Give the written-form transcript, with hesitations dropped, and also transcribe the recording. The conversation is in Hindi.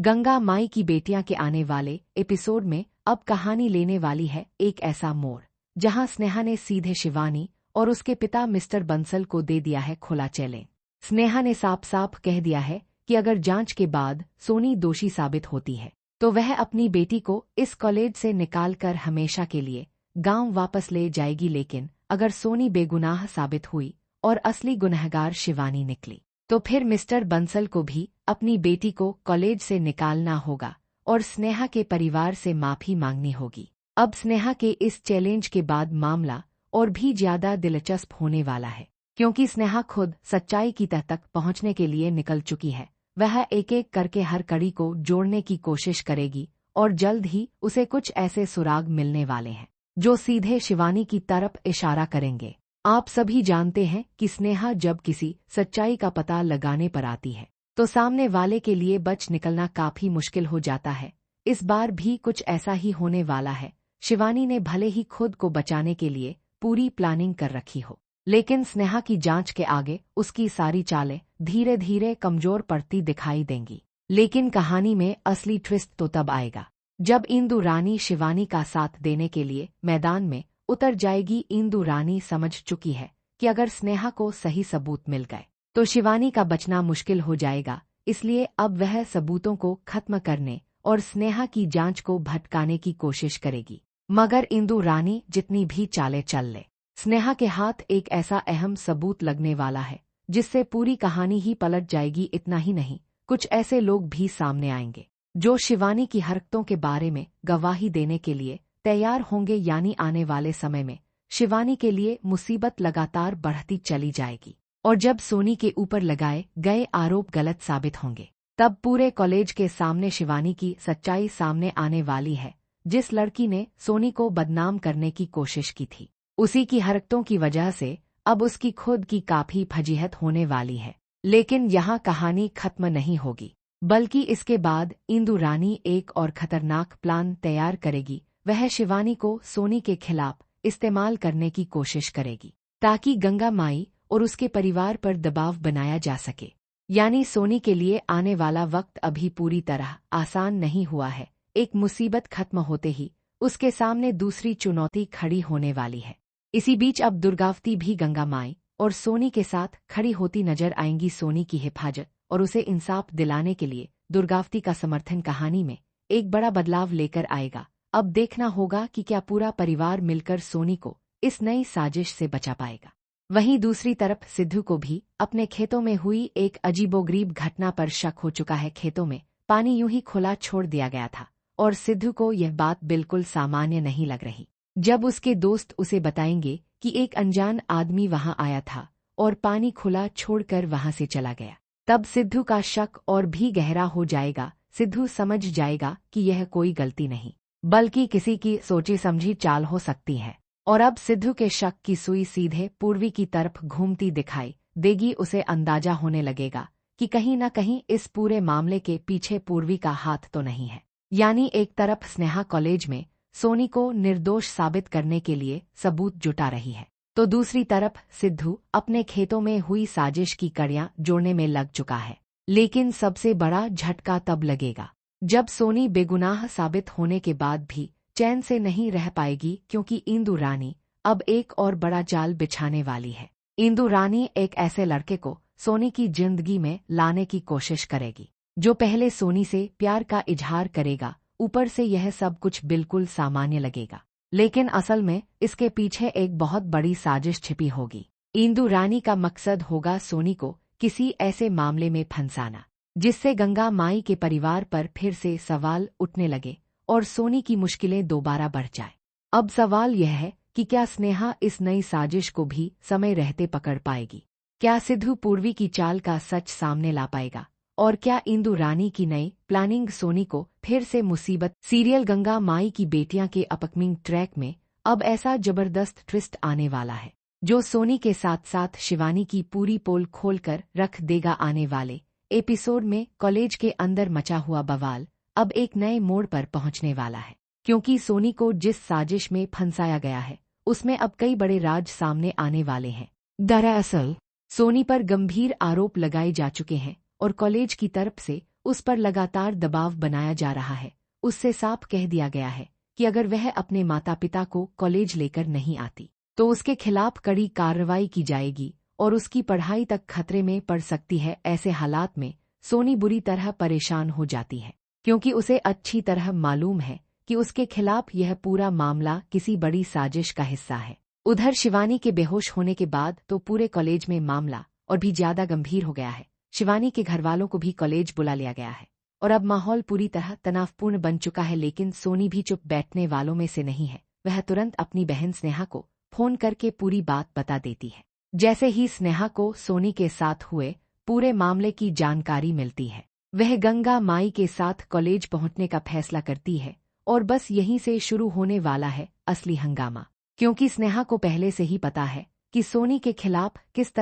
गंगा माई की बेटियां के आने वाले एपिसोड में अब कहानी लेने वाली है एक ऐसा मोड़ जहां स्नेहा ने सीधे शिवानी और उसके पिता मिस्टर बंसल को दे दिया है खुला चैलेंज। स्नेहा ने साफ साफ कह दिया है कि अगर जांच के बाद सोनी दोषी साबित होती है तो वह अपनी बेटी को इस कॉलेज से निकालकर हमेशा के लिए गांव वापस ले जाएगी, लेकिन अगर सोनी बेगुनाह साबित हुई और असली गुनहगार शिवानी निकली तो फिर मिस्टर बंसल को भी अपनी बेटी को कॉलेज से निकालना होगा और स्नेहा के परिवार से माफी मांगनी होगी। अब स्नेहा के इस चैलेंज के बाद मामला और भी ज्यादा दिलचस्प होने वाला है, क्योंकि स्नेहा खुद सच्चाई की तह तक पहुंचने के लिए निकल चुकी है। वह एक एक करके हर कड़ी को जोड़ने की कोशिश करेगी और जल्द ही उसे कुछ ऐसे सुराग मिलने वाले हैं जो सीधे शिवानी की तरफ इशारा करेंगे। आप सभी जानते हैं कि स्नेहा जब किसी सच्चाई का पता लगाने पर आती है तो सामने वाले के लिए बच निकलना काफी मुश्किल हो जाता है। इस बार भी कुछ ऐसा ही होने वाला है। शिवानी ने भले ही खुद को बचाने के लिए पूरी प्लानिंग कर रखी हो, लेकिन स्नेहा की जांच के आगे उसकी सारी चालें धीरे धीरे कमजोर पड़ती दिखाई देंगी। लेकिन कहानी में असली ट्विस्ट तो तब आएगा जब इंदु रानी शिवानी का साथ देने के लिए मैदान में उतर जाएगी। इंदु रानी समझ चुकी है कि अगर स्नेहा को सही सबूत मिल गए तो शिवानी का बचना मुश्किल हो जाएगा, इसलिए अब वह सबूतों को खत्म करने और स्नेहा की जांच को भटकाने की कोशिश करेगी। मगर इंदु रानी जितनी भी चालें चल ले, स्नेहा के हाथ एक ऐसा अहम सबूत लगने वाला है जिससे पूरी कहानी ही पलट जाएगी। इतना ही नहीं, कुछ ऐसे लोग भी सामने आएंगे जो शिवानी की हरकतों के बारे में गवाही देने के लिए तैयार होंगे। यानी आने वाले समय में शिवानी के लिए मुसीबत लगातार बढ़ती चली जाएगी और जब सोनी के ऊपर लगाए गए आरोप गलत साबित होंगे तब पूरे कॉलेज के सामने शिवानी की सच्चाई सामने आने वाली है। जिस लड़की ने सोनी को बदनाम करने की कोशिश की थी, उसी की हरकतों की वजह से अब उसकी खुद की काफी फजीहत होने वाली है। लेकिन यहाँ कहानी खत्म नहीं होगी, बल्कि इसके बाद इंदु रानी एक और खतरनाक प्लान तैयार करेगी। वह शिवानी को सोनी के खिलाफ इस्तेमाल करने की कोशिश करेगी ताकि गंगा माई और उसके परिवार पर दबाव बनाया जा सके। यानी सोनी के लिए आने वाला वक्त अभी पूरी तरह आसान नहीं हुआ है। एक मुसीबत खत्म होते ही उसके सामने दूसरी चुनौती खड़ी होने वाली है। इसी बीच अब दुर्गावती भी गंगा माई और सोनी के साथ खड़ी होती नजर आएंगी। सोनी की हिफाजत और उसे इंसाफ दिलाने के लिए दुर्गावती का समर्थन कहानी में एक बड़ा बदलाव लेकर आएगा। अब देखना होगा कि क्या पूरा परिवार मिलकर सोनी को इस नई साजिश से बचा पाएगा। वहीं दूसरी तरफ सिद्धू को भी अपने खेतों में हुई एक अजीबोगरीब घटना पर शक हो चुका है। खेतों में पानी यूं ही खुला छोड़ दिया गया था और सिद्धू को यह बात बिल्कुल सामान्य नहीं लग रही। जब उसके दोस्त उसे बताएंगे कि एक अनजान आदमी वहां आया था और पानी खुला छोड़कर वहां से चला गया, तब सिद्धू का शक और भी गहरा हो जाएगा। सिद्धू समझ जाएगा कि यह कोई गलती नहीं बल्कि किसी की सोची समझी चाल हो सकती है और अब सिद्धू के शक की सुई सीधे पूर्वी की तरफ घूमती दिखाई देगी। उसे अंदाजा होने लगेगा कि कहीं न कहीं इस पूरे मामले के पीछे पूर्वी का हाथ तो नहीं है। यानी एक तरफ स्नेहा कॉलेज में सोनी को निर्दोष साबित करने के लिए सबूत जुटा रही है, तो दूसरी तरफ सिद्धू अपने खेतों में हुई साजिश की कड़ियां जोड़ने में लग चुका है। लेकिन सबसे बड़ा झटका तब लगेगा जब सोनी बेगुनाह साबित होने के बाद भी चैन से नहीं रह पाएगी, क्योंकि इंदु रानी अब एक और बड़ा जाल बिछाने वाली है। इंदु रानी एक ऐसे लड़के को सोनी की जिंदगी में लाने की कोशिश करेगी जो पहले सोनी से प्यार का इजहार करेगा। ऊपर से यह सब कुछ बिल्कुल सामान्य लगेगा, लेकिन असल में इसके पीछे एक बहुत बड़ी साजिश छिपी होगी। इंदु रानी का मकसद होगा सोनी को किसी ऐसे मामले में फंसाना जिससे गंगा माई के परिवार पर फिर से सवाल उठने लगे और सोनी की मुश्किलें दोबारा बढ़ जाए। अब सवाल यह है कि क्या स्नेहा इस नई साजिश को भी समय रहते पकड़ पाएगी? क्या सिद्धू पूर्वी की चाल का सच सामने ला पाएगा? और क्या इंदु रानी की नई प्लानिंग सोनी को फिर से मुसीबत? सीरियल गंगा माई की बेटियां के अपकमिंग ट्रैक में अब ऐसा जबरदस्त ट्विस्ट आने वाला है जो सोनी के साथ साथ शिवानी की पूरी पोल खोलकर रख देगा। आने वाले एपिसोड में कॉलेज के अंदर मचा हुआ बवाल अब एक नए मोड़ पर पहुंचने वाला है, क्योंकि सोनी को जिस साजिश में फंसाया गया है उसमें अब कई बड़े राज सामने आने वाले हैं। दरअसल सोनी पर गंभीर आरोप लगाए जा चुके हैं और कॉलेज की तरफ से उस पर लगातार दबाव बनाया जा रहा है। उससे साफ कह दिया गया है कि अगर वह अपने माता पिता को कॉलेज लेकर नहीं आती तो उसके खिलाफ कड़ी कार्रवाई की जाएगी और उसकी पढ़ाई तक खतरे में पड़ सकती है। ऐसे हालात में सोनी बुरी तरह परेशान हो जाती है, क्योंकि उसे अच्छी तरह मालूम है कि उसके खिलाफ यह पूरा मामला किसी बड़ी साजिश का हिस्सा है। उधर शिवानी के बेहोश होने के बाद तो पूरे कॉलेज में मामला और भी ज्यादा गंभीर हो गया है। शिवानी के घरवालों को भी कॉलेज बुला लिया गया है और अब माहौल पूरी तरह तनावपूर्ण बन चुका है। लेकिन सोनी भी चुप बैठने वालों में से नहीं है। वह तुरंत अपनी बहन स्नेहा को फोन करके पूरी बात बता देती है। जैसे ही स्नेहा को सोनी के साथ हुए पूरे मामले की जानकारी मिलती है, वह गंगा माई के साथ कॉलेज पहुंचने का फैसला करती है। और बस यहीं से शुरू होने वाला है असली हंगामा, क्योंकि स्नेहा को पहले से ही पता है कि सोनी के खिलाफ किस तरह